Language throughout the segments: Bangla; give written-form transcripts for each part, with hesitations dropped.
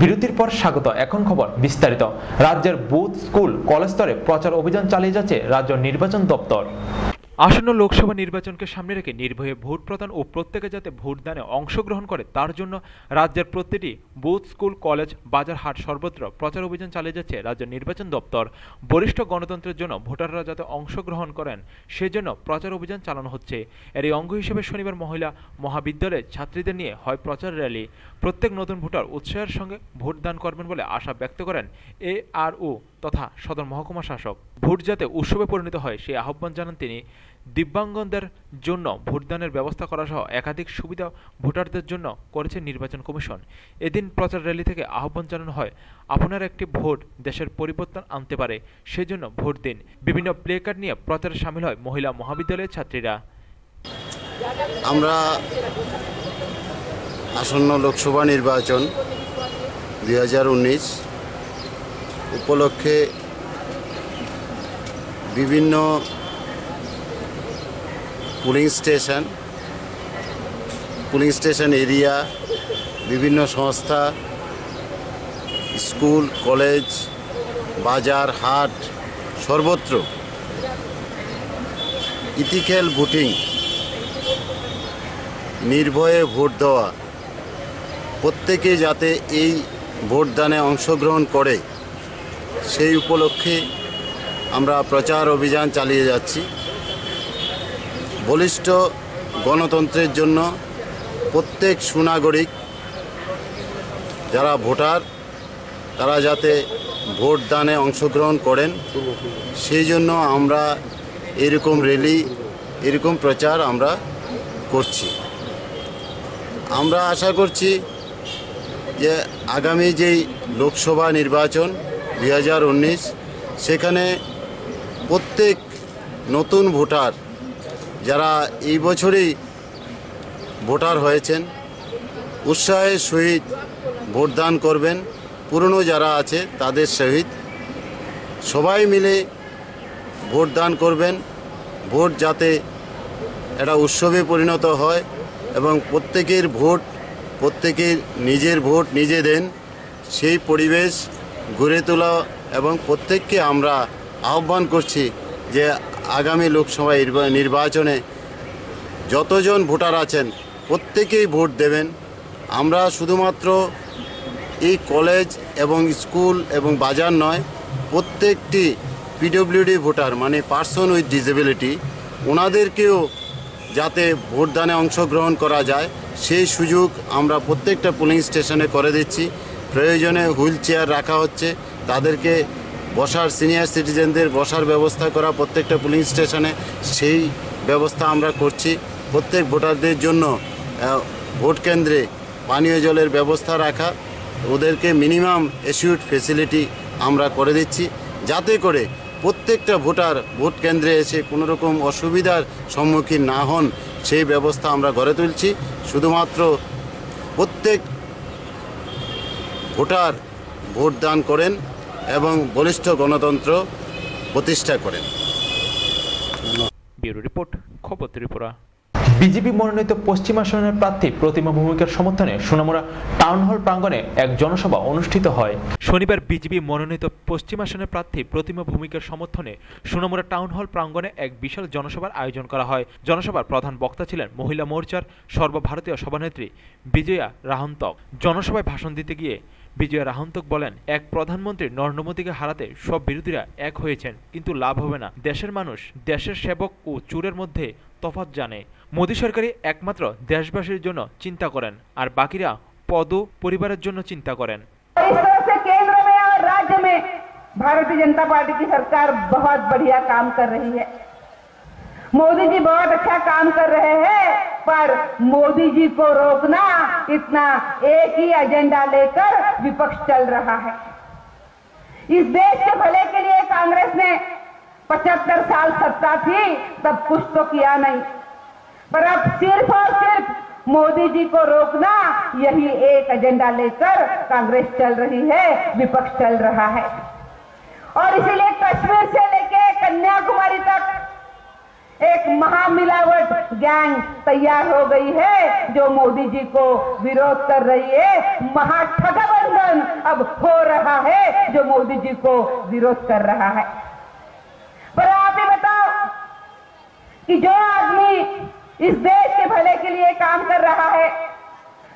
বিরতির পর স্বাগত। এখন খবর বিস্তারিত। রাজ্যের বুথ, স্কুল, কলেজ স্তরে প্রচার অভিযান চালিয়ে যাচ্ছে রাজ্য নির্বাচন দপ্তর। আসন্ন লোকসভা নির্বাচনকে সামনে রেখে নির্ভয়ে ভোট প্রদান ও প্রত্যেকে যাতে ভোটদানে অংশগ্রহণ করে তার জন্য রাজ্যের প্রতিটি বুথ, স্কুল, কলেজ, বাজার, হাট সর্বত্র প্রচার অভিযান চালিয়ে যাচ্ছে রাজ্য নির্বাচন দপ্তর। বলিষ্ঠ গণতন্ত্রের জন্য ভোটাররা যাতে অংশগ্রহণ করেন সেজন্য প্রচার অভিযান চালানো হচ্ছে। এরই অঙ্গ হিসেবে শনিবার মহিলা মহাবিদ্যালয়ের ছাত্রীদের নিয়ে হয় প্রচার র্যালি। প্রত্যেক নতুন ভোটার উৎসাহের সঙ্গে ভোটদান করবেন বলে আশা ব্যক্ত করেন ARO তথা সদর মহকুমা শাসক। ভোট যাতে উৎসবে পরিণত হয় সেই আহ্বান জানান তিনি। দিব্যাঙ্গদের জন্য ভোটদানের ব্যবস্থা করা সহ একাধিক সুবিধা ভোটারদের জন্য করেছে নির্বাচন কমিশন। এদিন প্রচার র্যালি থেকে আহ্বান জানানো হয়, আপনার একটি ভোট দেশের পরিবর্তন আনতে পারে, সেজন্য ভোট দিন। বিভিন্ন প্লে কার্ড নিয়ে প্রচারে সামিল হয় মহিলা মহাবিদ্যালয়ের ছাত্রীরা। আমরা আসন্ন লোকসভা নির্বাচন 2019 উপলক্ষে বিভিন্ন পুলিং স্টেশন এরিয়া, বিভিন্ন সংস্থা, স্কুল, কলেজ, বাজার, হাট সর্বত্র ইথিক্যাল ভোটিং, নির্ভয়ে ভোট দেওয়া, প্রত্যেকে যাতে এই ভোটদানে অংশগ্রহণ করে সেই উপলক্ষে আমরা প্রচার অভিযান চালিয়ে যাচ্ছি। বলিষ্ঠ গণতন্ত্রের জন্য প্রত্যেক সুনাগরিক যারা ভোটার তারা যাতে ভোটদানে অংশগ্রহণ করেন সেই জন্য আমরা এরকম র্যালি, এরকম প্রচার আমরা করছি। আমরা আশা করছি যে আগামী যেই লোকসভা নির্বাচন 2019 সেখানে প্রত্যেক নতুন ভোটার যারা এই বছরই ভোটার হয়েছেন উৎসাহের সহিত ভোটদান করবেন। পুরনো যারা আছে তাদের সহিত সবাই মিলে ভোটদান করবেন। ভোট যাতে একটা উৎসবে পরিণত হয় এবং প্রত্যেকের ভোট প্রত্যেকের নিজের ভোট নিজে দেন, সেই পরিবেশ গড়ে তোলা এবং প্রত্যেককে আমরা আহ্বান করছি যে আগামী লোকসভা নির্বাচনে যতজন ভোটার আছেন প্রত্যেকেই ভোট দেবেন। আমরা শুধুমাত্র এই কলেজ এবং স্কুল এবং বাজার নয়, প্রত্যেকটি PWD ভোটার মানে পার্সন উইথ ডিসেবিলিটি ওনাদেরকেও যাতে ভোটদানে অংশগ্রহণ করা যায় সেই সুযোগ আমরা প্রত্যেকটা পুলিং স্টেশনে করে দিচ্ছি। প্রয়োজনে হুইল চেয়ার রাখা হচ্ছে, তাদেরকে বসার, সিনিয়র সিটিজেনদের বসার ব্যবস্থা করা প্রত্যেকটা পুলিং স্টেশনে সেই ব্যবস্থা আমরা করছি। প্রত্যেক ভোটারদের জন্য ভোট কেন্দ্রে পানীয় জলের ব্যবস্থা রাখা, ওদেরকে মিনিমাম এসিউড ফেসিলিটি আমরা করে দিচ্ছি যাতে করে প্রত্যেকটা ভোটার ভোট কেন্দ্রে এসে কোনো রকম অসুবিধার সম্মুখীন না হন সেই ব্যবস্থা আমরা গড়ে তুলছি। শুধুমাত্র প্রত্যেক ভোটার ভোটদান করেন এবং বলিষ্ঠ গণতন্ত্র প্রতিষ্ঠা করেন। ব্যুরো রিপোর্ট, খবর ত্রিপুরা। বিজেপি মনোনীত পশ্চিম আসনের প্রার্থী প্রতিমা ভৌমিকের সমর্থনে সোনামুড়া টাউন হল প্রাঙ্গণে এক জনসভা অনুষ্ঠিত হয়। শনিবার বিজেপি মনোনীত পশ্চিম আসনের প্রার্থী প্রতিমা ভৌমিকের সমর্থনে সোনামুড়া টাউন হল প্রাঙ্গণে এক বিশাল জনসভার আয়োজন করা হয়। জনসভার প্রধান বক্তা ছিলেন মহিলা মোর্চার সর্বভারতীয় সভানেত্রী বিজয়া রাহন্তক। জনসভায় ভাষণ দিতে গিয়ে বিজয়া রাহন্তক বলেন, এক প্রধানমন্ত্রী নরেন্দ্র মোদীকে হারাতে সব বিরোধীরা এক হয়েছেন, কিন্তু লাভ হবে না। দেশের মানুষ দেশের সেবক ও চোরের মধ্যে তফাৎ জানে। মোদী সরকারই একমাত্র দেশবাসীর জন্য চিন্তা করেন আর বাকিরা পদ পরিবারের জন্য চিন্তা করেন। केंद्र में और राज्य में भारतीय जनता पार्टी की सरकार बहुत बढ़िया काम कर रही है। मोदी जी बहुत अच्छा काम कर रहे हैं, पर मोदी जी को रोकना, इतना एक ही एजेंडा लेकर विपक्ष चल रहा है। इस देश के भले के लिए कांग्रेस ने 75 साल सत्ता थी तब कुछ तो किया नहीं, पर अब सिर्फ और सिर्फ मोदी जी को रोकना, यही एक एजेंडा लेकर कांग्रेस चल रही है, विपक्ष चल रहा है। और इसीलिए कश्मीर से लेके कन्याकुमारी तक एक महामिलावट गैंग तैयार हो गई है जो मोदी जी को विरोध कर रही है। महाठगबंधन अब हो रहा है जो मोदी जी को विरोध कर रहा है। पर आप ही बताओ कि जो आदमी इस देश के भले के लिए काम कर रहा है,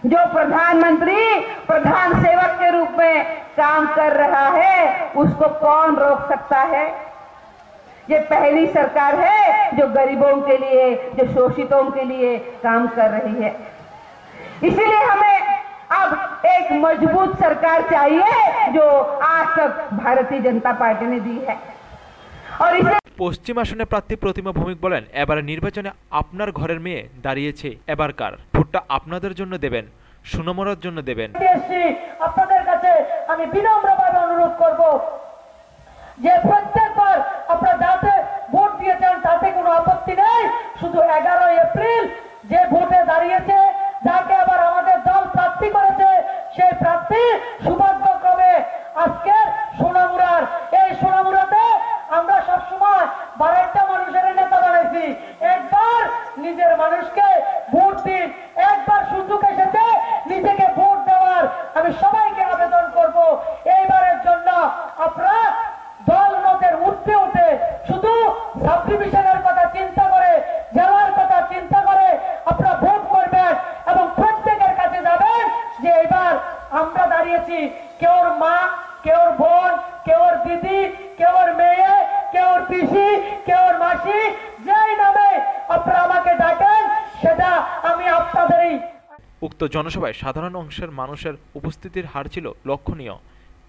जो प्रधानमंत्री प्रधान सेवक के रूप में काम कर रहा है, उसको कौन रोक सकता है? ये पहली सरकार है जो गरीबों के लिए, जो शोषितों के लिए काम कर रही है। इसीलिए हमें अब एक मजबूत सरकार चाहिए जो आज तक भारतीय जनता पार्टी ने दी है। और इसे পশ্চিম আসনে প্রার্থী প্রতিমা ভৌমিক বলেন, এবারে নির্বাচনে আপনার ঘরের মেয়ে দাঁড়িয়েছে, এবারকার ভোটটা আপনাদের জন্য দেবেন, সুনামরার জন্য দেবেন। আপনাদের কাছে আমি বিনম্রভাবে অনুরোধ করব যে প্রত্যেকবার আপনারা যাতে ভোট দিয়েছেন তাতে কোনো আপত্তি নেই, শুধু 11 এপ্রিল যে ভোটে দাঁড়িয়েছে, যাকে আবার আমাদের দল প্রার্থী করেছে, সেই প্রার্থী সৌভাগ্যক্রমে আজকের সোনামুড়ার। এই সোনামুড়াতে আমরা সবসময় 12টা মানুষের নেতা বানাইছি। একবার নিজের মানুষকে ভোট দিন, একবার সুযোগ এসেছে নিজেকে ভোট দেওয়ার। আমি সবাইকে আবেদন করব এইবারের জন্য আপনারা দল মতের উঠতে উঠে শুধু সাবডিভিশনের কথা চিন্তা করে, জেলার কথা চিন্তা করে আপনারা ভোট করবেন এবং প্রত্যেকের কাছে যাবেন যে এবার আমরা দাঁড়িয়েছি, কেউর মা, কেউর বোন, কেউর দিদি, কেউর মেয়ে, কেউর পিসি, কেউর মাসি, যেই নামে আপনারা আমাকে ডাকেন সেটা আমি আপনাদেরই। উক্ত জনসভায় সাধারণ অংশের মানুষের উপস্থিতির হার ছিল লক্ষণীয়।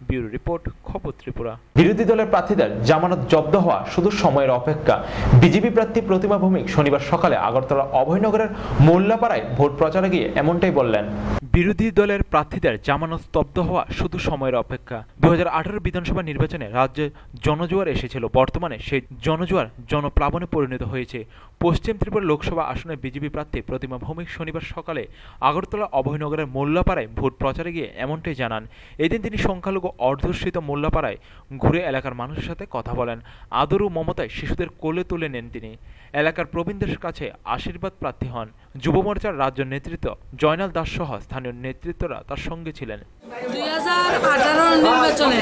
ব্যুরো রিপোর্ট, খবর ত্রিপুরা। বিরোধী দলের প্রার্থীদের জামানত জব্দ হওয়া শুধু সময়ের অপেক্ষা। বিজেপি প্রার্থী প্রতিমা ভৌমিক শনিবার সকালে আগরতলা অভয়নগরের মোল্লাপাড়ায় ভোট প্রচারে গিয়ে এমনটাই বললেন। বিরোধী দলের প্রার্থীদের জামানত স্তব্ধ হওয়া শুধু সময়ের অপেক্ষা। 2018 বিধানসভা নির্বাচনে রাজ্যে জনজোয়ার এসেছিল, বর্তমানে সেই জনজোয়ার জনপ্লাবনে পরিণত হয়েছে। পশ্চিম ত্রিপুরা লোকসভা আসনে বিজেপি প্রার্থী প্রতিমা ভৌমিক শনিবার সকালে আগরতলা অভয়নগরের মোল্লাপাড়ায় ভোট প্রচারে গিয়ে এমনটাই জানান। এদিন তিনি সংখ্যালঘু অধ্যুষিত মোল্লাপাড়ায় ঘুরে এলাকার মানুষের সাথে কথা বলেন। আদর ও মমতায় শিশুদের কোলে তুলে নেন তিনি। এলাকার প্রবীণদের কাছে আশীর্বাদ প্রার্থী হন। যুব মোর্চার রাজ্য নেতৃত্ব জয়নাল দাস সহ স্থানীয় নেতৃত্বরা তার সঙ্গে ছিলেন। 2018 নির্বাচনে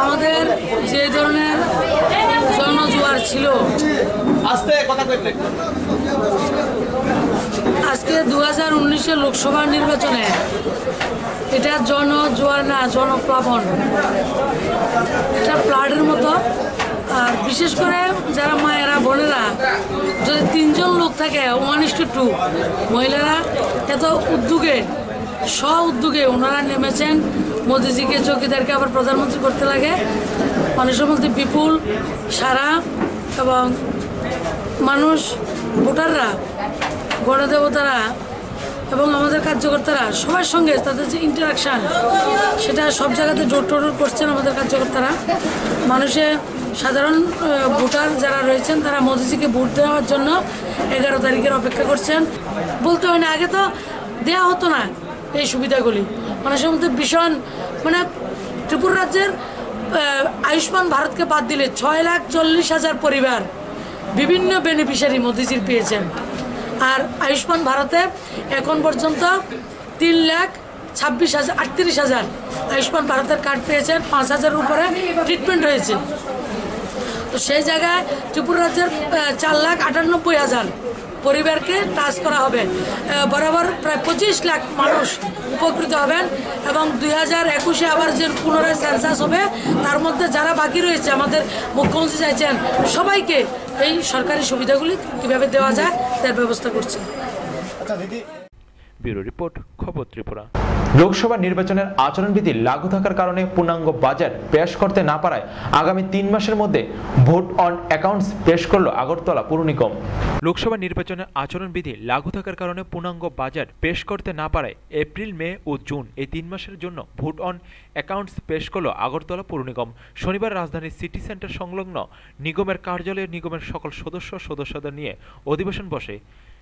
আমাদের যে ধরনের জনজোয়ার ছিল, আজকে 2019 লোকসভা নির্বাচনে এটা জনজোয়ার না, জনপ্লাবন, এটা প্লাডের মতো। আর বিশেষ করে যারা মায়েরা, বোনেরা, যদি 3 জন লোক থাকে 1:2, মহিলারা এত উদ্যোগে, উদ্যোগে ওনারা নেমেছেন মোদিজিকে, চৌকিদারকে আবার প্রধানমন্ত্রী করতে লাগে। মানুষের মধ্যে বিপুল সারা এবং মানুষ, ভোটাররা, গণদেবতারা এবং আমাদের কার্যকর্তারা সবার সঙ্গে তাদের যে ইন্টারাকশান, সেটা সব জায়গাতে ডোর টু ডোর করছেন আমাদের কার্যকর্তারা। মানুষের সাধারণ ভোটার যারা রয়েছেন তারা মোদিজিকে ভোট দেওয়ার জন্য 11 তারিখের অপেক্ষা করছেন। বলতে হয় না, আগে তো দেওয়া হতো না এই সুবিধাগুলি। মানুষের মধ্যে ভীষণ, মানে ত্রিপুরা রাজ্যের আয়ুষ্মান ভারতকে বাদ দিলে 6,40,000 পরিবার বিভিন্ন বেনিফিশিয়ারি মোদিজির পেয়েছেন। আর আয়ুষ্মান ভারতে এখন পর্যন্ত 3,26,000 আয়ুষ্মান ভারতের কার্ড পেয়েছেন, 5,000-এর উপরে ট্রিটমেন্ট হয়েছে। তো সেই জায়গায় ত্রিপুরা রাজ্যের 4,98,000 পরিবারকে টাচ করা হবে। বরাবর প্রায় 25 লাখ মানুষ উপকৃত হবেন এবং 2021-এ আবার যে পুনরায় সেন্সাস হবে, তার মধ্যে যারা বাকি রয়েছে আমাদের মুখ্যমন্ত্রী চাইছেন সবাইকে এই সরকারি সুবিধাগুলি কিভাবে দেওয়া যায় তার ব্যবস্থা করছে। ব্যুরো রিপোর্ট, খবর ত্রিপুরা। লোকসভা নির্বাচনের আচরণবিধি লাগু থাকার কারণে পূর্ণাঙ্গ বাজেট পেশ করতে না পারায় আগামী 3 মাসের মধ্যে ভোট অন অ্যাকাউন্টস পেশ করল আগরতলা পুর নিগম। লোকসভা নির্বাচনের আচরণবিধি লাগু থাকার কারণে পূর্ণাঙ্গ বাজেট পেশ করতে না পারায় এপ্রিল, মে ও জুন এই 3 মাসের জন্য ভোট অন অ্যাকাউন্টস পেশ করল আগরতলা পুর নিগম। শনিবার রাজধানীর সিটি সেন্টার সংলগ্ন নিগমের কার্যালয়ে নিগমের সকল সদস্যদের নিয়ে অধিবেশন বসে।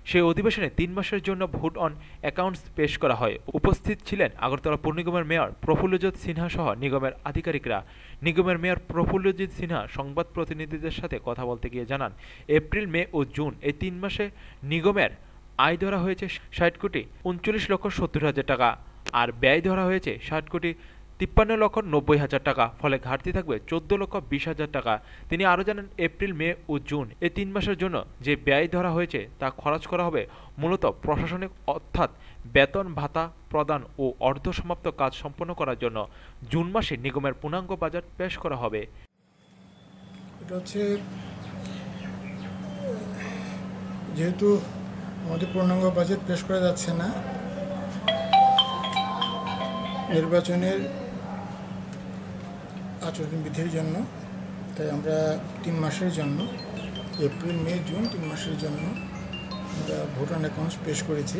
সেই অধিবেশনে 3 মাসের জন্য ভোট অন অ্যাকাউন্টস পেশ করা হয়। উপস্থিত ছিলেন আগরতলা পৌর নিগমের মেয়র প্রফুল্লজিৎ সিনহা সহ নিগমের আধিকারিকরা। নিগমের মেয়র প্রফুল্লজিৎ সিনহা সংবাদ প্রতিনিধিদের সাথে কথা বলতে গিয়ে জানান, এপ্রিল, মে ও জুন এই 3 মাসে নিগমের আয় ধরা হয়েছে 60,39,70,000 টাকা, আর ব্যয় ধরা হয়েছে 60,53,90,000 টাকা। ফলে ঘাটতি থাকবে 14,20,000 টাকা। তিনি আরও জানান, এপ্রিল, মে ও জুন এই 3 মাসের জন্য যে ব্যয় ধরা হয়েছে তা খরচ করা হবে মূলত প্রশাসনিক, অর্থাৎ বেতন ভাতা প্রদান ও অর্ধসমাপ্ত কাজ সম্পন্ন করার জন্য। জুন মাসে নিগমের পূর্ণাঙ্গ বাজেট পেশ করা হবে। এটা হচ্ছে যেহেতু আমাদের পূর্ণাঙ্গ বাজেট পেশ করা যাচ্ছে না, নির্বাচনের আচরণবিধির জন্য, তাই আমরা 3 মাসের জন্য, এপ্রিল, মে, জুন 3 মাসের জন্য আমরা ভোট অন অ্যাকাউন্টস পেশ করেছি।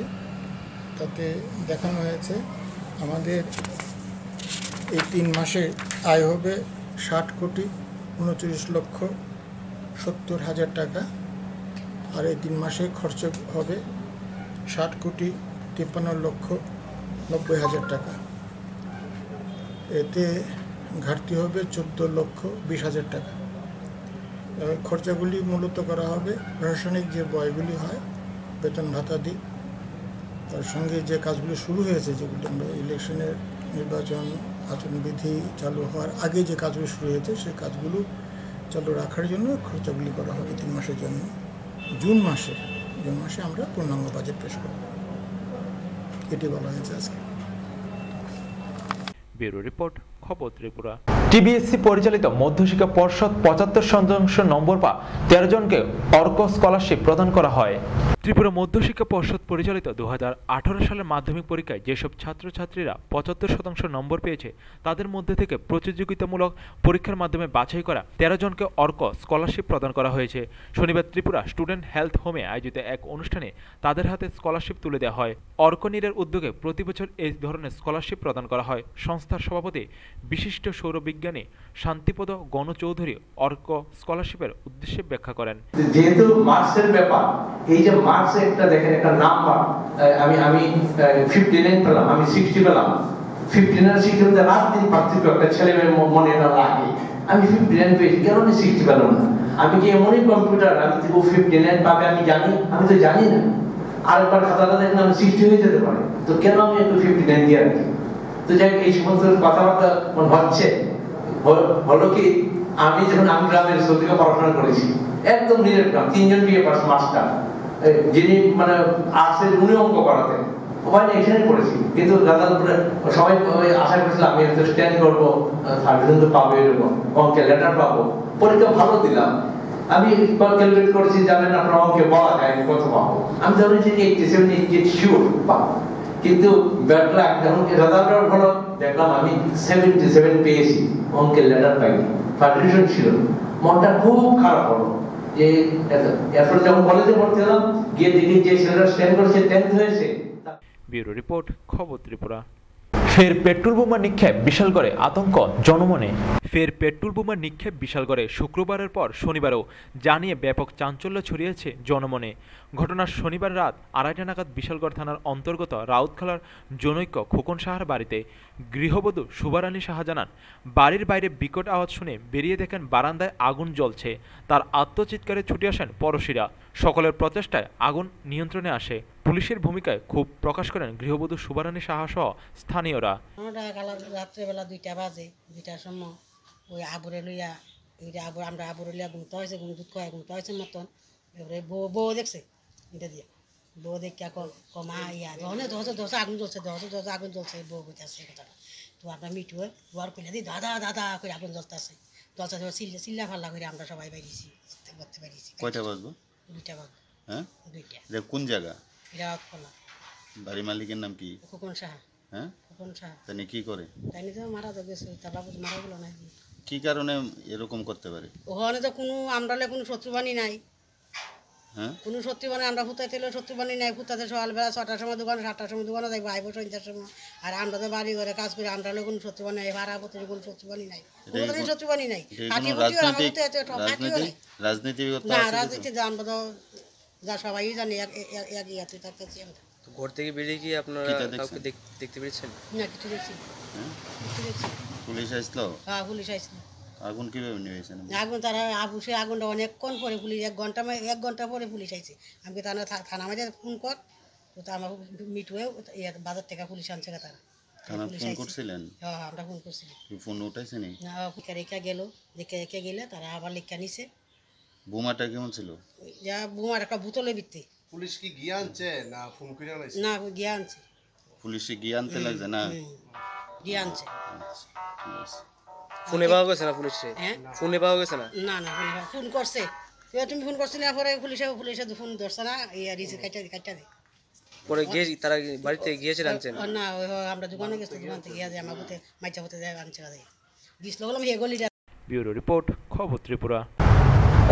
তাতে দেখানো হয়েছে আমাদের এই 3 মাসে আয় হবে 60,39,70,000 টাকা, আর এই 3 মাসে খরচ হবে 60,53,90,000 টাকা। এতে ঘাটতি হবে 14,20,000 টাকা। খরচাগুলি মূলত করা হবে প্রশাসনিক যে ব্যয়গুলি হয়, বেতন ভাতা দিই, তার সঙ্গে যে কাজগুলি শুরু হয়েছে, যেগুলি আমরা ইলেকশনের নির্বাচন আচরণবিধি চালু হওয়ার আগে যে কাজগুলো শুরু হয়েছে, সেই কাজগুলো চালু রাখার জন্য খরচাগুলি করা হবে 3 মাসের জন্য। জুন মাসে আমরা পূর্ণাঙ্গ বাজেট পেশ করব, এটি বলা হয়েছে আজকে। ব্যুরো রিপোর্ট, খবর ত্রিপুরা। টিবিএসসি পরিচালিত মধ্যশিক্ষা পর্ষদ 75% নম্বর পা 13 জনকে অর্ক স্কলারশিপ প্রদান করা হয়। ত্রিপুরা মধ্যশিক্ষা পর্ষদ পরিচালিত 2018 সালের মাধ্যমিক পরীক্ষায় যেসব ছাত্রছাত্রীরা 75% নম্বর পেয়েছে, তাদের মধ্যে থেকে প্রতিযোগিতামূলক পরীক্ষার মাধ্যমে বাছাই করা 13 জনকে অর্ক স্কলারশিপ প্রদান করা হয়েছে। শনিবার ত্রিপুরা স্টুডেন্ট হেলথ হোমে আয়োজিত এক অনুষ্ঠানে তাদের হাতে স্কলারশিপ তুলে দেওয়া হয়। অর্কনীরের উদ্যোগে প্রতি বছর এই ধরনের স্কলারশিপ প্রদান করা হয়। সংস্থার সভাপতি বিশিষ্ট সৌরবিজ্ঞানী শান্তিপদ গণচৌধুরী অর্ক স্কলারশিপের উদ্দেশ্যে ব্যাখ্যা করেন। যেহেতু মার্কসের ব্যাপার, এই যে মার্কসে একটা দেখেন একটা নাম্বার, আমি 59 পেলাম, আমি 60 পেলাম, 59 60 রাজনীতি পার্থক্য একটা ছেলে মেয়ের মনে না লাগে। আমি 59 পেয়েছি, কেন আমি 60 পেলাম না? আমি কি এমনই কম্পিউটার আমি তো 59 পাবে আমি জানি? আমি তো জানি না। আরেকবার খাতাটা দেখলে আমি 60 হয়ে যেতে পারে, তো কেন আমি একটু 59 দিয়ে রাখি? তো যাই এই সমস্ত কথাবার্তা হচ্ছে হলো কি, আমি যখন আমি গ্রামের স্কুল থেকে পড়াশোনা করেছি, একদম নিজের গ্রাম, 3 জন বিএ পাস মাস্টার, যিনি মানে আর্টসের উনি অঙ্ক করাতেন, ওখানে এখানে পড়েছি। কিন্তু রাজাপুরে সবাই আশা করেছিলাম আমি একটু স্ট্যান্ড করবো, সার্টিফিকেট পাবো, এরকম অঙ্কের লেটার পাবো। পরীক্ষা ভালো দিলাম, আমি ক্যালকুলেট করেছি, জানেন আপনার অঙ্কে বলা যায় কত পাবো। আমি ধরেছি 87 88 শিওর পাবো, কিন্তু ব্যাকলাগ যখন রেজাল্ট হলো দেখলাম আমি 77 পেয়েছি, অঙ্কের লেটার পাইনি, ফার্টিশন ছিল। মনটা খুব খারাপ হলো যে এরপর যখন কলেজে ভর্তি হলাম, গিয়ে দেখি যে ছেলেটা স্ট্যান্ড করছে 10th হয়েছে। ব্যুরো রিপোর্ট, খবর ত্রিপুরা। ফের পেট্রোল বোমা নিক্ষেপ, বিশালগড়ে আতঙ্ক জনমনে। ফের পেট্রোল বোমা নিক্ষেপ বিশালগড়ে শুক্রবারের পর শনিবারও জানিয়ে ব্যাপক চাঞ্চল্য ছড়িয়েছে জনমনে। ঘটনার শনিবার রাত 2:30 নাগাদ বিশালগড় থানার অন্তর্গত রাউতখালার জনৈক খোকন সাহার বাড়িতে গৃহবধূ শুভারানী সাহা জানান, বাড়ির বাইরে বিকট আওয়াজ শুনে বেরিয়ে দেখেন বারান্দায় আগুন জ্বলছে। তার আত্মচিৎকারে ছুটে আসেন পড়শিরা। সকলের প্রচেষ্টায় আগুন নিয়ন্ত্রণে আসে। পুলিশের ভূমিকায় ক্ষোভ প্রকাশ করেন গৃহবধূ শুভারানী সাহা সহ স্থানীয়রা। রাত্রেবেলা 2টা বাজে, 2টার সময় ওই আবুরে লইয়া আমরা আবুরে লইয়া ঘুমতে হয়েছে, দুধ খাওয়া ঘুমতে হয়েছে মতন। এবারে বউ দেখছে, এটা দিয়ে বউ দেখিয়া কমা ইয়া দশে আগুন জ্বলছে, দশে আগুন জ্বলছে, বউ বইতেছে কথাটা। তো আমরা মিঠু দুয়ার খুলে দিই, দাদা দাদা করে আগুন জ্বলতেছে, জ্বলতে চিল্লা ফাল্লা করে আমরা সবাই বেরিয়েছি, করতে পেরেছি। কয়টা বাজবো? 2টা বাজবে। হ্যাঁ, 2টা। এটা কোন জায়গা? এটা খোলা। বাড়ি মালিকের নাম কি? খোকন সাহা। হ্যাঁ, খোকন সাহা। তাই কি করে? তাই তো মারা তো গেছে, তার বাবু মারা গেল না। কি কারণে এরকম করতে পারে? ওখানে তো কোনো আমরা কোনো শত্রুবাণী নাই। হ্যাঁ, কোনো শত্রুবাণী আমরা ফুটাইতে শত্রুবাণী নাই। ফুটাতে সকালবেলা 6টার সময় দোকানে, 7টার সময় দোকানে যাইবো, আইবো 3টার সময়। আর আমরা তো বাড়ি ঘরে কাজ করি, আমরা কোনো শত্রুবাণী নাই, ভাড়া পত্রে কোনো শত্রুবাণী নাই, কোনো শত্রুবাণী নাই। রাজনীতি না, রাজনীতি আমরা তো যা সবাই জানে এক ইয়াতে থাকতেছি আমরা। ঘর থেকে বেরিয়ে গিয়ে আপনারা কিটা দেখছেন? কাউকে দেখতে পেরেছেন? না কিছু দেখছি না। হ্যাঁ? কিছু দেখছি না। পুলিশ আসলো? হ্যাঁ পুলিশ আসছিল। আগুন কিভাবে নিয়েছেন? আগুন তারা সে আগুনটা অনেকক্ষণ পরে পুলিশ 1 ঘন্টা পরে পুলিশ আইছে। আমি থানা মাঝে ফোন কর, তো তা আমার মিট হয়ে বাজার থেকে পুলিশ আনছে তারা। থানা পুলিশ ফোন আইছে। করছিলেন? হ্যাঁ আমরা ফোন করছিলাম। কি ফোন উঠাইছে নি? না রেখা গেল, রেখে গেলে তারা আবার লেখা নিছে। বোমাটা কেমন ছিল? যা বোমার একটা বোতলে ভিত্তি। পুলিশ কি গিয়ে আনছে না ফোন করে আনছে? না গিয়ে আনছে। পুলিশে গিয়ে আনতে লাগছে না? গিয়ে আনছে। আচ্ছা, ঠিক আছে। ফোনে পাওয়া গেছে না পুলিশে? হ্যাঁ ফোনে পাওয়া গেছে না? না না ফোন করছে, তুমি ফোন করছিলে পরে পুলিশে ফোন ধরছে না, রিসিভ কাটা দে। পরে গিয়ে তারা বাড়িতে গিয়েছিল আনছেন? না আমরা দোকানে গেছি, দোকান থেকে গিয়ে আমার হতে মাইচা হতে যায় আনছে গিয়েছিল বললাম হে গলিটা। ব্যুরো রিপোর্ট, খবর ত্রিপুরা।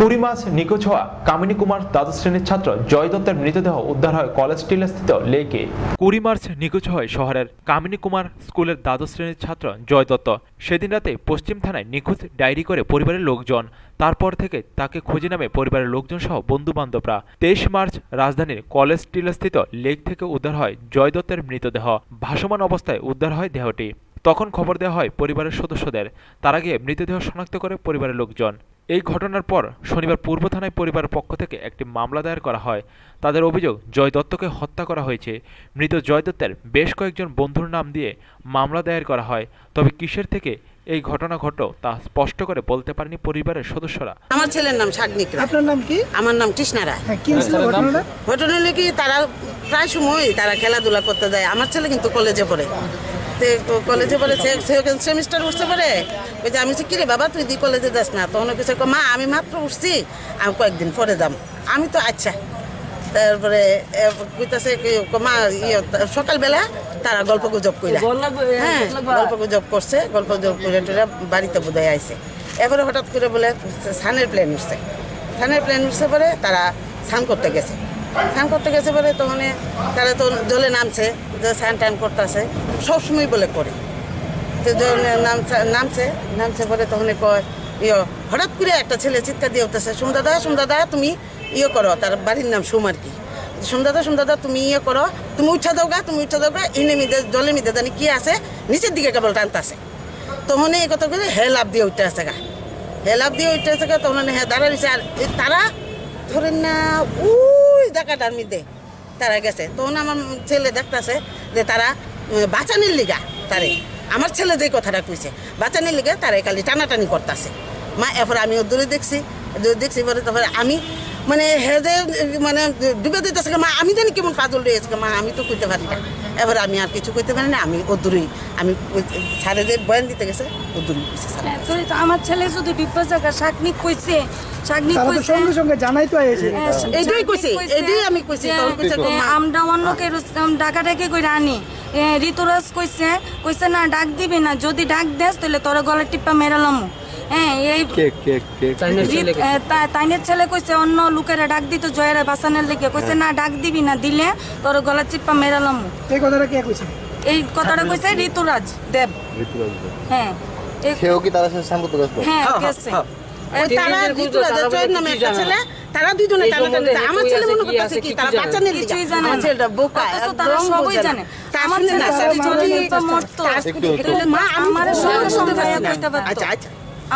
20 মাস নিখোঁজ হওয়া কামিনী কুমার দ্বাদশ শ্রেণীর ছাত্র জয় দত্তের মৃতদেহ উদ্ধার হয় কলেজ টিলাস্থিত লেকে। 20 মার্চ নিখোঁজ হয় শহরের কামিনী কুমার স্কুলের দ্বাদশ শ্রেণীর ছাত্র জয় দত্ত। সেদিন রাতে পশ্চিম থানায় নিখোঁজ ডায়েরি করে পরিবারের লোকজন। তারপর থেকে তাকে খুঁজে নামে পরিবারের লোকজন সহ বন্ধু বান্ধবরা। 23 মার্চ রাজধানীর কলেজ টিলাস্থিত লেক থেকে উদ্ধার হয় জয় দত্তের মৃতদেহ। ভাসমান অবস্থায় উদ্ধার হয় দেহটি। তখন খবর দেওয়া হয় পরিবারের সদস্যদের। তারা গিয়ে মৃতদেহ শনাক্ত করে পরিবারের লোকজন। এই ঘটনার পর শনিবার পূর্ব থানায় পরিবারের পক্ষ থেকে একটি মামলা দায়ের করা হয়। তাদের অভিযোগ জয় দত্তকে হত্যা করা হয়েছে। মৃত জয় দত্তের বেশ কয়েকজন বন্ধুর নাম দিয়ে মামলা দায়ের করা হয়। তবে কিসের থেকে এই ঘটনা ঘটল তা স্পষ্ট করে বলতে পারেনি পরিবারের সদস্যরা। আমার ছেলের নাম শাগনিক। আপনার নাম কি? আমার নাম কৃষ্ণারা। কি ছিল ঘটনাটা? ঘটনা হলো কি, তারা প্রায় সময় তারা খেলাধুলা করতে যায়। আমার ছেলে কিন্তু কলেজে পড়ে, কলেজে পড়ে সেকেন্ড সেমিস্টার উঠতে পারে। ওই যে আমি কি রে বাবা তুই কলেজে যাস না? তখন কিছু মা আমি মাত্র উঠছি, আমি কয়েকদিন পরে যাম। আমি তো আচ্ছা। তারপরে কইতাছে মা সকালবেলা তারা গল্প গুজব করে, হ্যাঁ গল্প গুজব করছে, গল্প গুজব করে বাড়িতে বোধহয় আইছে। এবারে হঠাৎ করে বলে স্নানের প্ল্যান উঠছে। স্নানের প্ল্যান উঠছে পরে তারা স্নান করতে গেছে। স্নান করতে গেছে পরে তখন তারা তো জলে নামছে, যে স্নান টান করতেছে সবসময় বলে করে। তো জলে নামছে পরে তখন কয় হঠাৎ করে একটা ছেলে চিৎকার দিয়ে উঠতেছে, সোমদাদা তুমি করো। তার বাড়ির নাম সোম আর কি। সোমদাদা তুমি করো, তুমি উঠা দাওগা ইনে মিদে জলে মিদে জানি কি আছে, নিচের দিকে কেবল টানতেছে। তখন এই কথা করে হে লাভ দিয়ে উঠতে আসে গা, তখন হ্যাঁ দাঁড়াইছে। আর তারা ধরেন না ওই জায়গাটার মধ্যে তারা গেছে। তখন আমার ছেলে দেখতেছে যে তারা বাঁচানির লিগা তারে, আমার ছেলে যে কথাটা কইছে বাঁচানির লিগা তারা খালি টানাটানি করতেছে। মা এরপর আমি দূরে দেখছি পরে তারপরে আমি মানে হে যে মানে ডুবে দিতেছে মা, আমি জানি কেমন পাজল রয়েছে মা, আমি তো কইতে পারি না। এবার আমি আর কিছু কইতে পারি না, আমি দূরেই আমি সারে যে বয়ান দিতে গেছে দূরেই কইছে। আমার ছেলে যদি বিপদ জায়গা শাকনিক কইছে, সঙ্গে সঙ্গে জানাই তো আইছে। এইটাই কইছে, এইটাই আমি কইছি। আমরা অন্যকে ডাকাডাকি করে আনি। ঋতুরাজ কইছে না ডাক দিবি না, যদি ডাক দেস তাহলে তোর গলা টিপা মেরালাম। হ্যাঁ এই তাইনের ছেলে কইছে অন্য লোকেরা ডাক দিত জয়ের বাসানের লেগে, কইছে না ডাক দিবি না, দিলে তোর গলা চিপা মেরালাম। এই কথাটা কে কইছে? এই কথাটা কইছে ঋতুরাজ দেব। হ্যাঁ সেও কি তার সাথে সম্পর্ক আছে? হ্যাঁ গেছে। তারা ঋতুরাজ জয়ের নামে একটা ছেলে, তারা দুইজনে টানাটানি। আমার ছেলে মনে করতেছে কি তারা বাঁচানোর লিগা। কিছুই জানে না, ছেলেটা বোকা, তারা সবই জানে। আমার ছেলে যদি মরতো আমার সঙ্গে সঙ্গে কইতে পারতো।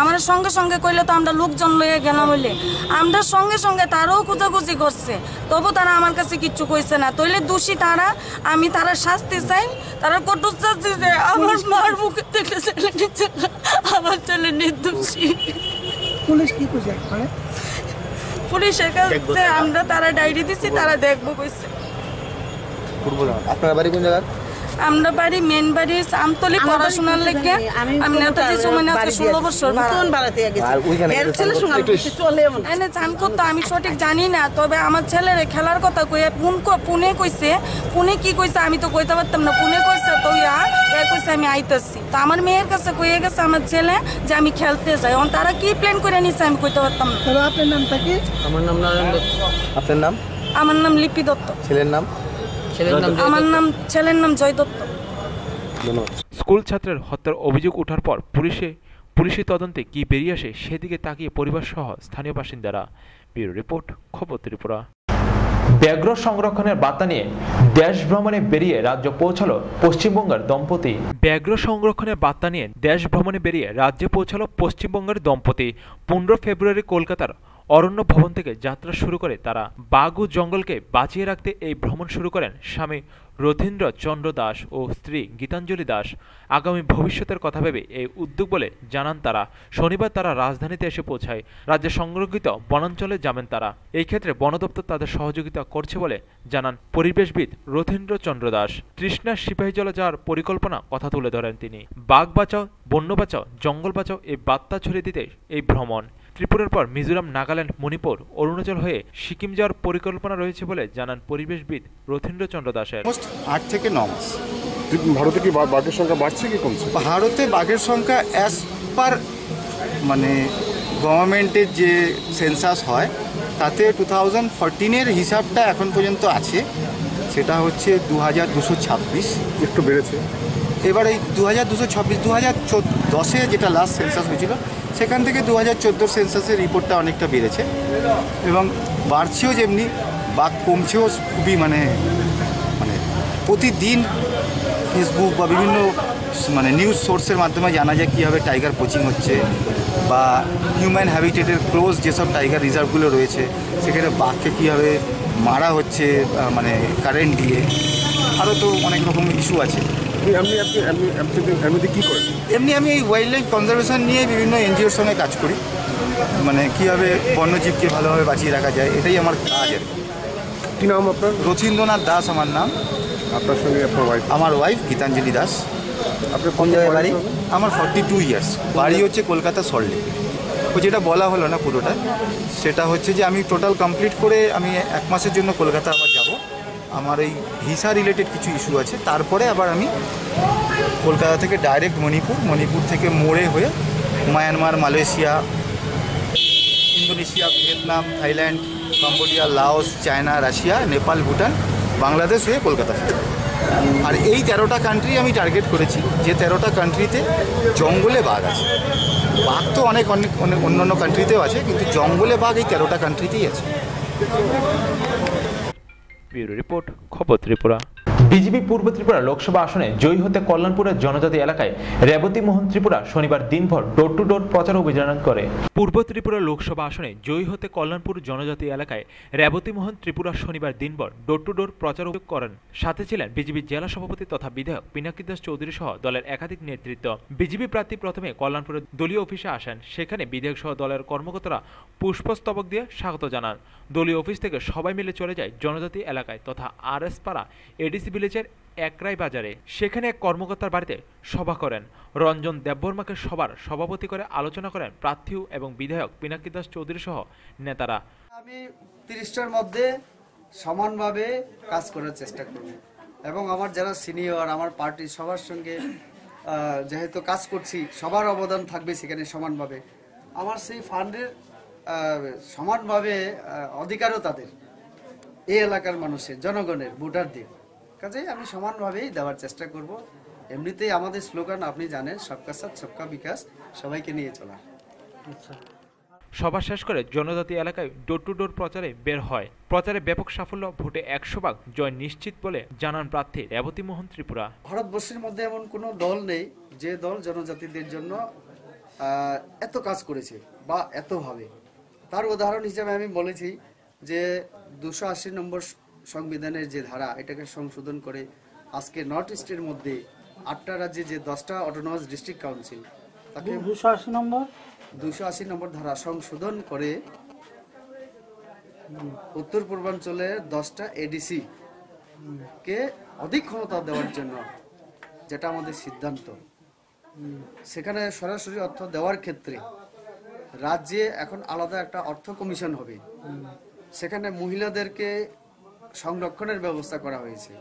আমার সঙ্গে সঙ্গে কইলে তো আমরা লোকজন লইয়া গেলাম বলে, আমরা সঙ্গে সঙ্গে তারাও খোঁজাখুঁজি করছে, তবু তারা আমার কাছে কিচ্ছু কইছে না। তইলে দোষী তারা, আমি তারা শাস্তি চাই, তারা কঠোর শাস্তি চাই। আমার মার মুখে থেকে ছেলে নিচ্ছে, আমার ছেলে নির্দোষী। পুলিশ কি কইছে? মানে পুলিশের কাছে আমরা তারা ডায়েরি দিছি, তারা দেখবো কইছে। আপনার বাড়ি কোন জায়গা? আমরা বাড়ি মেন বাড়ি আমতলি, পড়াশোনার লেগে আমি নেতাজি জমিনে আছে 16 বছর এনে চান করতো। আমি সঠিক জানি না, তবে আমার ছেলের খেলার কথা কইয়া পুনে কইছে। পুনে কি কইছে আমি তো কইতে পারতাম না। পুনে কইছে তো কইছে আমি আইতেছি। তো আমার মেয়ের কাছে কইয়ে গেছে আমার ছেলে যে আমি খেলতে যাই। তারা কি প্ল্যান করে নিছে আমি কইতে পারতাম না। আপনার নামটা কি? আমার নাম নারায়ণ দত্ত। আপনার নাম? আমার নাম লিপি দত্ত। ছেলের নাম? ছেলের নাম জয় দত্ত। স্কুল ছাত্রের হত্যার অভিযোগ ওঠার পর পুলিশি তদন্তে কি বেরিয়ে আসে সেদিকে তাকিয়ে পরিবার সহ স্থানীয় বাসিন্দারা। ব্যুরো রিপোর্ট, খবর ত্রিপুরা। ব্যাঘ্র সংরক্ষণের বার্তা নিয়ে দেশ ভ্রমণে বেরিয়ে রাজ্য পৌঁছালো পশ্চিমবঙ্গের দম্পতি। ব্যাঘ্র সংরক্ষণের বার্তা নিয়ে দেশ ভ্রমণে বেরিয়ে রাজ্যে পৌঁছালো পশ্চিমবঙ্গের দম্পতি। 15 ফেব্রুয়ারি কলকাতার অরণ্য ভবন থেকে যাত্রা শুরু করে তারা বাঘ ও জঙ্গলকে বাঁচিয়ে রাখতে এই ভ্রমণ শুরু করেন স্বামী রথীন্দ্র চন্দ্র দাস ও স্ত্রী গীতাঞ্জলি দাস। আগামী ভবিষ্যতের কথা ভেবে এই উদ্যোগ বলে জানান তারা। শনিবার তারা রাজধানীতে এসে পৌঁছায়। রাজ্যে সংরক্ষিত বনাঞ্চলে যাবেন তারা। এই ক্ষেত্রে বন দপ্তর তাদের সহযোগিতা করছে বলে জানান পরিবেশবিদ রথীন্দ্র চন্দ্র দাস। তৃষ্ণার সিপাহীজলা যাওয়ার পরিকল্পনা কথা তুলে ধরেন তিনি। বাঘ বাঁচাও, বন্য বাঁচাও, জঙ্গল বাঁচাও এই বার্তা ছড়িয়ে দিতে এই ভ্রমণ। ত্রিপুরার পর মিজোরাম, নাগাল্যান্ড, মণিপুর, অরুণাচল হয়ে সিকিম যাওয়ার পরিকল্পনা রয়েছে বলে জানান পরিবেশবিদ রথীন্দ্র চন্দ্র দাসের। 8 থেকে 9 মাস। ভারতে কি বাঘের সংখ্যা বাড়ছে কি কমছে? ভারতে বাঘের সংখ্যা অ্যাজ পার মানে গভর্নমেন্টের যে সেন্সাস হয় তাতে 2014-এর হিসাবটা এখন পর্যন্ত আছে, সেটা হচ্ছে 2226। একটু বেড়েছে। এবার এই 2226 2010-এ যেটা লাস্ট সেন্সাস হয়েছিল সেখান থেকে 2014 সেন্সাসের রিপোর্টটা অনেকটা বেড়েছে এবং বাড়ছেও, যেমনি বাঘ কমছেও খুবই মানে প্রতিদিন ফেসবুক বা বিভিন্ন নিউজ সোর্সের মাধ্যমে জানা যায় কীভাবে টাইগার পোচিং হচ্ছে বা হিউম্যান হ্যাবিটেটের ক্লোজ যেসব টাইগার রিজার্ভগুলো রয়েছে সেখানে বাঘকে কীভাবে মারা হচ্ছে কারেন্ট দিয়ে, আরও তো অনেক রকম ইস্যু আছে। কী করেন? এমনি আমি এই ওয়াইল্ড লাইফ কনজারভেশন নিয়ে বিভিন্ন এনজিওর সঙ্গে কাজ করি, কীভাবে বন্যজীবকে ভালোভাবে বাঁচিয়ে রাখা যায়, এটাই আমার কাজ আর কি। কী নাম আপনার? রথীন্দ্রনাথ দাস আমার নাম। আপনার সঙ্গে আপনার ওয়াইফ? আমার ওয়াইফ গীতাঞ্জলি দাস। আপনার কোন জায়গায় বাড়ি? আমার 42 ইয়ার্স। বাড়ি হচ্ছে কলকাতা সল্টলেক। তো যেটা বলা হলো না পুরোটা, সেটা হচ্ছে যে আমি টোটাল কমপ্লিট করে আমি 1 মাসের জন্য কলকাতা আবার যাব। আমার এই ভিসা রিলেটেড কিছু ইস্যু আছে, তারপরে আবার আমি কলকাতা থেকে ডাইরেক্ট মণিপুর থেকে মোড়ে হয়ে Myanmar, Malaysia, Indonesia, Vietnam, Thailand, Cambodia, Laos, China, Russia, Nepal, Bhutan, Bangladesh হয়ে কলকাতা ফিরব। আর এই 13টা কান্ট্রি আমি টার্গেট করেছি, যে 13টা কান্ট্রিতে জঙ্গলে বাঘ আছে। বাঘ তো অনেক অন্যান্য কান্ট্রিতেও আছে, কিন্তু জঙ্গলে বাঘ এই 13টা কান্ট্রিতেই আছে। ব্যুরো রিপোর্ট, খবর ত্রিপুরা। বিজেপি পূর্ব ত্রিপুরা লোকসভা আসনে জয়ী হতে কল্যাণপুরের জনজাতি এলাকায় রেবতী মোহন ত্রিপুরা শনিবার দিনভর ডোর টু ডোর প্রচার অভিযান করে। পূর্ব ত্রিপুরা লোকসভা আসনে জয়ী হতে কল্যাণপুর জনজাতি এলাকায় রেবতী মোহন ত্রিপুরা শনিবার দিনভর ডোর টু ডোর প্রচার করেন। সাথে ছিলেন বিজেপি জেলা সভাপতি তথা বিধায়ক পিনাকি দাস চৌধুরী সহ দলের একাধিক নেতৃত্ব। বিজেপি প্রার্থী প্রথমে কল্যাণপুরের দলীয় অফিসে আসেন। সেখানে বিধায়ক সহ দলের কর্মকর্তারা পুষ্পস্তবক দিয়ে স্বাগত জানান। দলীয় অফিস থেকে সবাই মিলে চলে যায় জনজাতি এলাকায় তথা RS পাড়া এডিসি ভিলেজের একরাই বাজারে। সেখানে এক কর্মকর্তার বাড়িতে সভা করেন। রঞ্জন দেববর্মাকে সভার সভাপতি করে আলোচনা করেন প্রার্থী এবং বিধায়ক পিনাকি দাস চৌধুরী সহ নেতারা। আমি 30টার মধ্যে সমানভাবে কাজ করার চেষ্টা করব এবং আমার যারা সিনিয়র, আমার পার্টির সবার সঙ্গে যেহেতু কাজ করছি, সবার অবদান থাকবে সেখানে সমানভাবে। আমার সেই ফান্ডের সমানভাবে অধিকারও তাদের, এই এলাকার মানুষের, জনগণের, ভোটারদের কাজে আমি সমানভাবেই দেওয়ার চেষ্টা করব। এমনিতেই আমাদের স্লোগান আপনি জানেন, সবকা সাথ সবকা বিকাশ, সবাইকে নিয়ে চলা। সভা শেষ করে জনজাতি এলাকায় ডোর টু ডোর প্রচারে বের হয়। প্রচারে ব্যাপক সাফল্য, ভোটে 100% জয় নিশ্চিত বলে জানান প্রার্থী রেবতী মোহন ত্রিপুরা। ভারতবর্ষের মধ্যে এমন কোনো দল নেই যে দল জনজাতিদের জন্য এত কাজ করেছে বা এতভাবে। তার উদাহরণ হিসেবে আমি বলেছি যে 280 নম্বর সংবিধানের যে ধারা, এটাকে সংশোধন করে আজকে নর্থ ইস্টের মধ্যে 8টা রাজ্যে যে 10টা অটোনমাস ডিস্ট্রিক্ট কাউন্সিল, তাকে 280 নম্বর ধারা সংশোধন করে উত্তর পূর্বাঞ্চলের 10টা ADC কে অধিক ক্ষমতা দেওয়ার জন্য, যেটা আমাদের সিদ্ধান্ত। সেখানে সরাসরি অর্থ দেওয়ার ক্ষেত্রে রাজ্যে এখন আলাদা একটা অর্থ কমিশন হবে, সেখানে মহিলাদেরকে সংরক্ষণের ব্যবস্থা করা হয়েছে।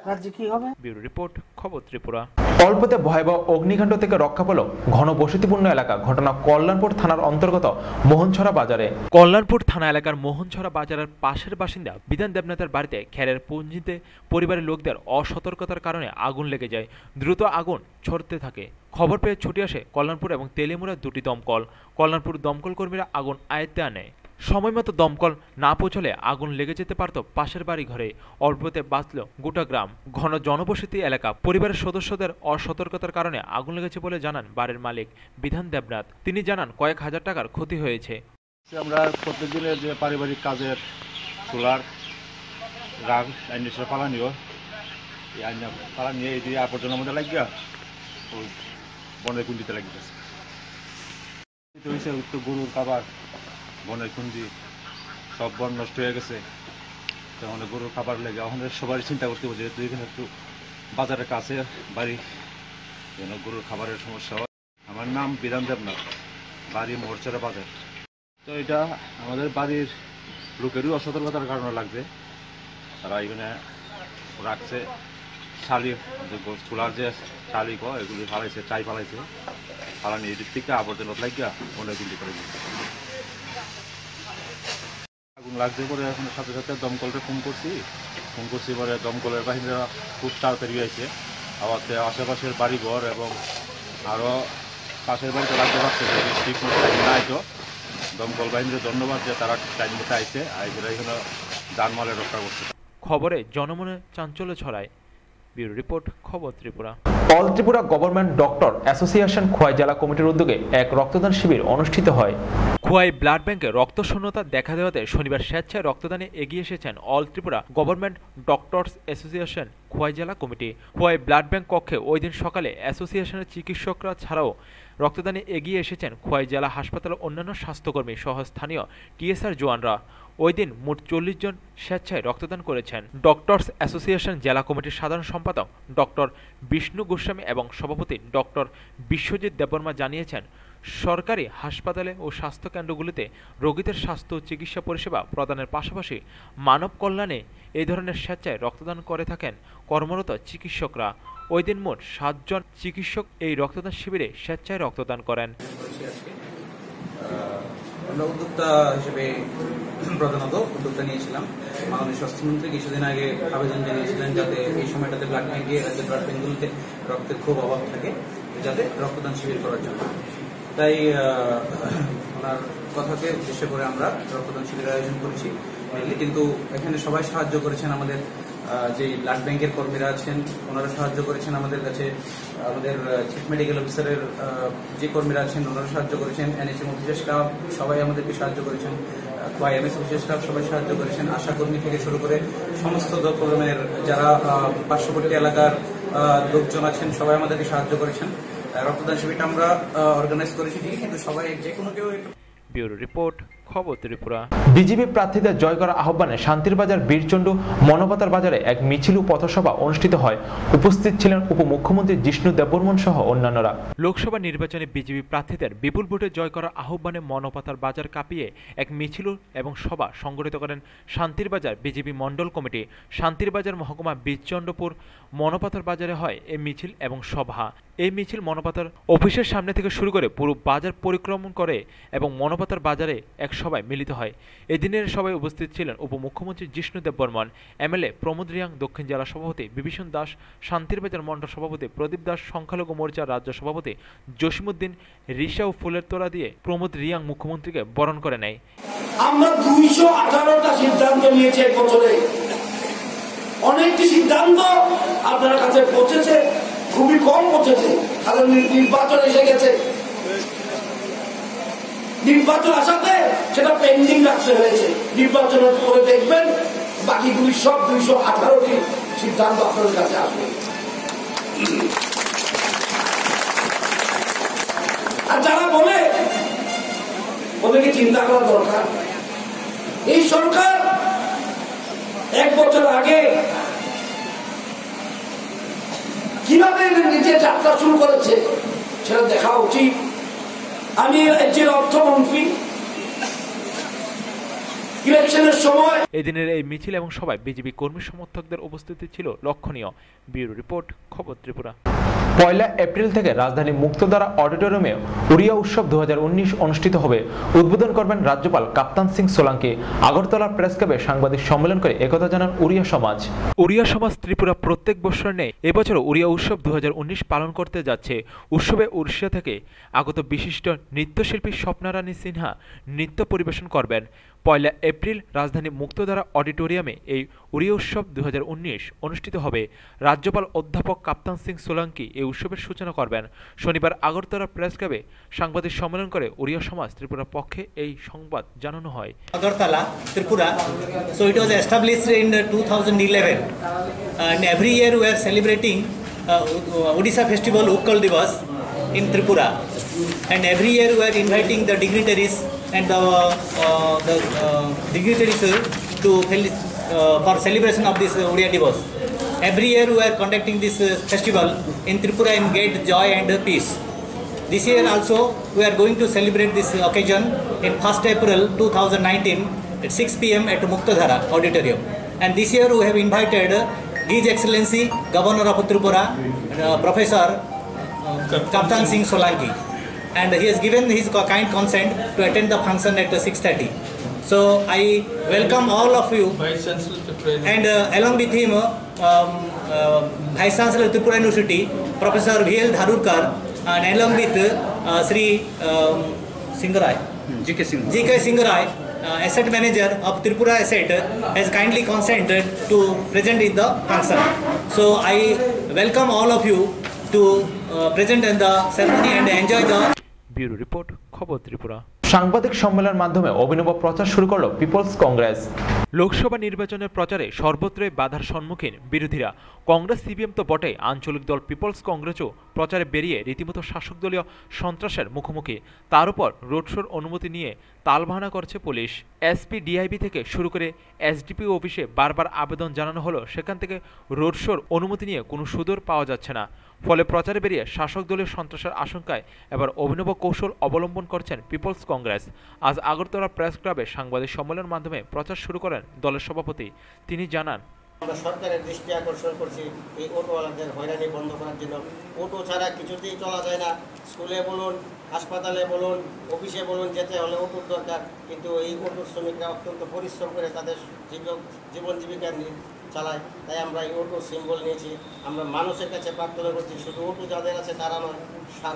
রাজ্যে কি হবে? ব্যুরো রিপোর্ট, খবর ত্রিপুরা। অল্পতে ভয়াবহ অগ্নিকাণ্ড থেকে রক্ষা পেল ঘনবসতিপূর্ণ এলাকা। ঘটনা কল্যাণপুর থানার অন্তর্গত মোহনছড়া বাজারে। কল্যাণপুর থানা এলাকার মোহনছড়া বাজারের পাশের বাসিন্দা বিধান দেবনাথের বাড়িতে খেরের পুঁজিতে পরিবারের লোকদের অসতর্কতার কারণে আগুন লেগে যায়। দ্রুত আগুন ছড়তে থাকে। খবর পেয়ে ছুটে আসে কল্যাণপুর এবং তেলিমুড়ার 2টি দমকল। কল্যাণপুর দমকল কর্মীরা আগুন আয়ত্তে আনে। সময়মতো দমকল না পৌঁছলে আগুন লেগে যেতে পারত পাশের বাড়ি ঘরে। অল্পতে বাঁচল গোটা গ্রাম। ঘন জনবসতি এলাকা। পরিবারের সদস্যদের অসতর্কতার কারণে আগুন লেগেছে বলে জানান বাড়ির মালিক বিধান দেবনাথ। তিনি জানান কয়েক হাজার টাকার ক্ষতি হয়েছে। আমরা প্রত্যেকদিনের যে পারিবারিক কাজের চুলার রাগ আইনের পালানিও এই আইন পালানিয়ে এই দিয়ে আবর্জনার মধ্যে লাগিয়া ওই বনের কুন্ডিতে লাগিতেছে। গরুর খাবার বনের কুন্ডি সব বন নষ্ট হয়ে গেছে। তখন গরুর খাবার লেগে আমাদের সবারই চিন্তা করতে হবে যেহেতু এখানে একটু বাজারের কাছে বাড়ি, গরুর খাবারের সমস্যা হয়। আমার নাম বিধান দেবনাথ, বাড়ি মোরচরা বাজার। তো এটা আমাদের বাড়ির লোকেরই অসতর্কতার কারণে লাগছে। তারা এখানে রাখছে শালি, চুলার যে শালি এগুলি ফালাইছে, চাই ফালাইছে, ফালানি এদিক থেকে আবর্জনা লাগিয়া অনেকগুলি করে দিচ্ছে। আগুন লাগছে পরে এখন সাথে সাথে দমকলটা ফোন করছি পরে দমকলের বাহিনীরা খুব তাড়াতাড়ি হয়েছে। আবার আশেপাশের বাড়িঘর এবং আরও পাশের বাড়িতে লাগতে পারছে ঠিক মতো নাই। তো দমকল বাহিনীর ধন্যবাদ যে তারা টাইম মতো আইছে, এখানে জানমালের রক্ষা করছে। খবরে জনমনে চাঞ্চল্য ছড়ায়। ব্যুরো রিপোর্ট, খবর Tripura. All Tripura government doctor association Khowai জেলা কমিটির উদ্যোগে এক রক্তদান শিবির অনুষ্ঠিত হয়। খোয়াই ব্লাড ব্যাংকে রক্তশূন্যতা দেখা দেওয়াতে শনিবার স্বেচ্ছায় রক্তদানে এগিয়ে এসেছেন all Tripura government doctors association Khowai জেলা কমিটি। খোয়াই ব্লাড ব্যাংক কক্ষে ওই দিন সকালে অ্যাসোসিয়েশনের চিকিৎসকরা ছাড়াও রক্তদানে এগিয়ে এসেছেন খোয়াই জেলা হাসপাতালের অন্যান্য স্বাস্থ্যকর্মী সহ স্থানীয় টিএসআর জওয়ানরা। ওই দিন মোট 40 জন স্বেচ্ছায় রক্তদান করেছেন। ডক্টরস অ্যাসোসিয়েশন জেলা কমিটির সাধারণ সম্পাদক ডক্টর বিষ্ণু গোস্বামী এবং সভাপতি ডক্টর বিশ্বজিৎ দেববর্মা জানিয়েছেন, সরকারি হাসপাতালে ও স্বাস্থ্যকেন্দ্রগুলিতে রোগীদের স্বাস্থ্য চিকিৎসা পরিষেবা প্রদানের পাশাপাশি মানব কল্যাণে এই ধরনের স্বেচ্ছায় রক্তদান করে থাকেন কর্মরত চিকিৎসকরা। ওই দিন মোট 7 জন চিকিৎসক এই রক্তদান শিবিরে স্বেচ্ছায় রক্তদান করেন। আমরা উদ্যোক্তা হিসেবে প্রধানত উদ্যোক্তা নিয়েছিলাম। মাননীয় স্বাস্থ্যমন্ত্রী কিছুদিন আগে আবেদন জানিয়েছিলেন যাতে এই সময়টাতে ব্লাড ব্যাংকে, রাজ্যের ব্লাড ব্যাংকগুলিতে রক্তের খুব অভাব থাকে, যাতে রক্তদান শিবির করার জন্য। তাই ওনার কথাকে উদ্দেশ্য করে আমরা রক্তদান শিবিরের আয়োজন করেছি মেনলি। কিন্তু এখানে সবাই সাহায্য করেছেন, আমাদের যে ব্লাড ব্যাংকের কর্মীরা আছেন ওনারা সাহায্য করেছেন, আমাদের কাছে আমাদের চিফ মেডিকেল অফিসারের যে কর্মীরা আছেন ওনারা সাহায্য করেছেন, এনএসএম অফিসের স্টাফ সবাই আমাদেরকে সাহায্য করেছেন, এমএস অফিসের স্টাফ সবাই সাহায্য করেছেন, আশাকর্মী থেকে শুরু করে সমস্ত ধরনের যারা পার্শ্ববর্তী এলাকার লোকজন আছেন সবাই আমাদেরকে সাহায্য করেছেন। রক্তদান শিবিরটা আমরা অর্গানাইজ করেছি ঠিকই, কিন্তু সবাই যে কোনো কেউ। ব্যুরো রিপোর্ট, খবর ত্রিপুরা। বিজেপি প্রার্থীদের জয় করার আহ্বানে শান্তির বাজার, বীরচন্ডু, মনপাতার বাজারে এক মিছিল ও পথসভা অনুষ্ঠিত হয়। উপস্থিত ছিলেন উপমুখ্যমন্ত্রী জিষ্ণু দেববর্মন সহ অন্যান্যরা। লোকসভা নির্বাচনে বিজেপি প্রার্থীদের বিপুল ভোটে জয় করার আহ্বানে মনপাতার বাজার কাঁপিয়ে এক মিছিল এবং সভা সংগঠিত করেন শান্তির বাজার বিজেপি মণ্ডল কমিটি। শান্তির বাজার মহকুমা বীরচন্দ্রপুর মনপাতার বাজারে হয় এই মিছিল এবং সভা। এই মিছিল মনপাতার অফিসের সামনে থেকে শুরু করে পুরো বাজার পরিক্রমণ করে এবং মনপাতার বাজারে এক সভায় মিলিত হয়। এদিনের সভায় উপস্থিত ছিলেন উপমুখ্যমন্ত্রী জিষ্ণু দেববর্মন, এমএলএ প্রমোদ রিয়াং, দক্ষিণ জেলা সভাপতি বিভীষণ দাস, শান্তির বাজার মণ্ডল সভাপতি প্রদীপ দাস, সংখ্যালঘু মোর্চার রাজ্য সভাপতি জসিমউদ্দিন রিসা ও ফুলের তোড়া দিয়ে প্রমোদ রিয়াং মুখ্যমন্ত্রীকে বরণ করে নেয়। আমরা 218টা সিদ্ধান্ত নিয়েছি এক বছরে। অনেকটি সিদ্ধান্ত আপনার কাছে পৌঁছেছে, খুবই কম পৌঁছেছে, কারণ নির্বাচন এসে গেছে। নির্বাচন আসাতে সেটা পেন্ডিং রাখতে হয়েছে। নির্বাচনের পরে দেখবেন বাকিগুলি সব 218টি সিদ্ধান্ত আপনাদের কাছে আসবে। আর যারা বলে ওদেরকে চিন্তা করা দরকার। এই সরকার 1 বছর আগে কিভাবে নিজে যাত্রা শুরু করেছে সেটা দেখা উচিত। আমি রাজ্যের অর্থমন্ত্রী, ইলেকশনের সময় এদিনের এই মিছিল এবং সভায় বিজেপি কর্মী সমর্থকদের উপস্থিতি ছিল লক্ষণীয়। ব্যুরো রিপোর্ট, খবর ত্রিপুরা। পয়লা এপ্রিল থেকে রাজধানী মুক্তধারা অডিটোরিয়ামে উড়িয়া উৎসব 2019 অনুষ্ঠিত হবে। উদ্বোধন করবেন রাজ্যপাল কাপ্তান সিং সোলাঙ্কি। আগরতলা প্রেস ক্লাবে সাংবাদিক সম্মেলন করে একথা জানান উড়িয়া সমাজ। উড়িয়া সমাজ ত্রিপুরা প্রত্যেক বছর নেই এবছর উড়িয়া উৎসব 2019 পালন করতে যাচ্ছে। উৎসবে উড়িষ্যা থেকে আগত বিশিষ্ট নৃত্যশিল্পী স্বপ্নারানী সিনহা নৃত্য পরিবেশন করবেন। পয়লা এপ্রিল রাজধানী মুক্তধারা অডিটোরিয়ামে এই উড়িয়া উৎসব 2019 অনুষ্ঠিত হবে। রাজ্যপাল অধ্যাপক কাপ্তান সিং সোলাঙ্কি এই উৎসবের সূচনা করবেন। শনিবার আগরতলা প্রেস ক্লাবে সাংবাদিক সম্মেলন করে উড়িয়া সমাজ ত্রিপুরার পক্ষে এই সংবাদ জানানো হয়। Agartala, Tripura. So it was established in 2011, and every year we are celebrating Odisha Festival Utkal Divas in Tripura, and every year we are inviting the dignitaries and the dignitaries to for celebration of this Odia Divas. Every year we are conducting this festival in Tripura in great joy and peace. This year also we are going to celebrate this occasion in 1st April 2019 at 6 p.m. at Muktadhara Auditorium. And this year we have invited His Excellency Governor of Tripura, Professor Kaptan Singh Solanki. And he has given his kind consent to attend the function at 6:30. So I welcome all of you, and along with him Vice Chancellor Tripura University, Professor V.L. Dharurkar, and along with Sri Singharai, G.K. Singharai, Asset Manager of Tripura Asset, has kindly consented to present in the function. So I welcome all of you to present in the ceremony and enjoy the bureau report, খবর ত্রিপুরা। সাংবাদিক সম্মেলনের মাধ্যমে অভিনব প্রচার শুরু করল পিপলস কংগ্রেস। লোকসভা নির্বাচনের প্রচারে সর্বত্রই বাধার সম্মুখীন বিরোধীরা। কংগ্রেস সিপিএম তো বটে, আঞ্চলিক দল পিপলস কংগ্রেসও প্রচারে বেরিয়ে রীতিমতো শাসক দলীয় সন্ত্রাসের মুখোমুখি। তার উপর রোড শোর অনুমতি নিয়ে তালবাহানা করছে পুলিশ। এসপি ডিআইবি থেকে শুরু করে এসডিপি অফিসে বারবার আবেদন জানানো হলো, সেখান থেকে রোড শোর অনুমতি নিয়ে কোনো সুদূর পাওয়া যাচ্ছে না। ফলে প্রচারে বেরিয়ে শাসক দলীয় সন্ত্রাসের আশঙ্কায় এবার অভিনব কৌশল অবলম্বন করছেন পিপলস কংগ্রেস। আজ আগরতলা প্রেস ক্লাবে সাংবাদিক সম্মেলনের মাধ্যমে প্রচার শুরু করেন দলের সভাপতি। তিনি জানান, আমরা সরকারের দৃষ্টি আকর্ষণ করছি এই অটোওয়ালাদের হয়রানি বন্ধ করার জন্য। অটো ছাড়া কিছুতেই চলা যায় না। স্কুলে বলুন, হাসপাতালে বলুন, অফিসে বলুন, যেতে হলে অটোর দরকার। কিন্তু এই অটোর শ্রমিকরা অত্যন্ত পরিশ্রম করে তাদের জীবন জীবিকা চালায়। তাই আমরা এই অটো সিম্বল নিয়েছি। আমরা মানুষের কাছে প্রার্থনা করছি, শুধু অটো যাদের আছে তারা নয়,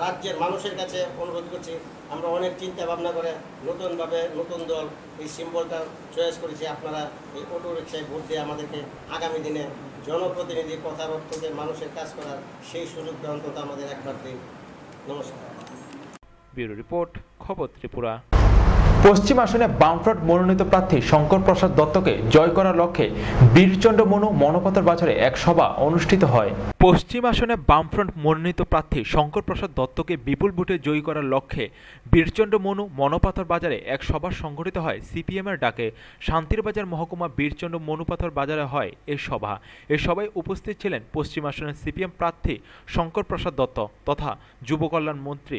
রাজ্যের মানুষের কাছে অনুরোধ করছি। আমরা অনেক চিন্তা ভাবনা করে নতুনভাবে নতুন দল এই সিম্বলটা চয়েস করেছি। আপনারা এই অটো রিক্সায় ভোট দিয়ে আমাদেরকে আগামী দিনে জনপ্রতিনিধি কথার অর্থে মানুষের কাজ করার সেই সুযোগটা অন্তত আমাদের একবার দিন। নমস্কার। ব্যুরো রিপোর্ট, খবর ত্রিপুরা। পশ্চিম আসনে বামফ্রন্ট মনোনীত প্রার্থী শঙ্কর প্রসাদ দত্তকে জয় করার লক্ষ্যে বীরচন্দ্র মনু মনপাথর বাজারে এক সভা অনুষ্ঠিত হয়। পশ্চিম আসনে বামফ্রন্ট মনোনীত প্রার্থী শঙ্কর প্রসাদ দত্তকে বিপুল ভোটে জয়ী করার লক্ষ্যে বীরচন্দ্র মনু মনপাথর বাজারে এক সভা সংঘটিত হয় সিপিএমের ডাকে। শান্তিরবাজার মহকুমা বীরচন্দ্র মনুপাথর বাজারে হয় এই সভা। এই সভায় উপস্থিত ছিলেন পশ্চিম আসনের সিপিএম প্রার্থী শঙ্কর প্রসাদ দত্ত তথা যুব কল্যাণ মন্ত্রী